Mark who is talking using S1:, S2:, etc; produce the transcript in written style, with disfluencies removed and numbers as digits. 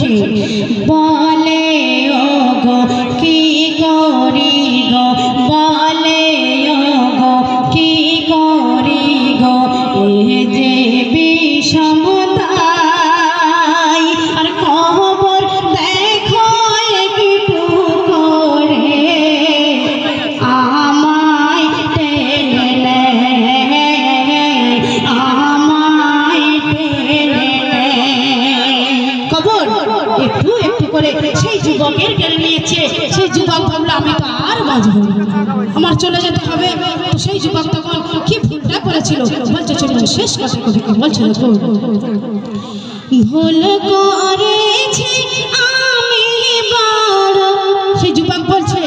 S1: বলছে বলে ও গো কি করি গো বলে ও গো কি করি গো এ যে বিষমতাই আর খবর দেখো একটু করে আমায় টেনে নেয় আমায় টেনে খবর একটু একটু করে সেই যুবকের কেড়ে নিয়েছে। সেই যুবক ভাবলো আমি তো আর বাঁচব আমার চলে যেতে হবে। সেই যুবক তখন কি ভুলটা করেছিল বলছে চলে শেষ কথা কবি বলছিল ভুল করেছি আমি বড়। সেই যুবক বলছে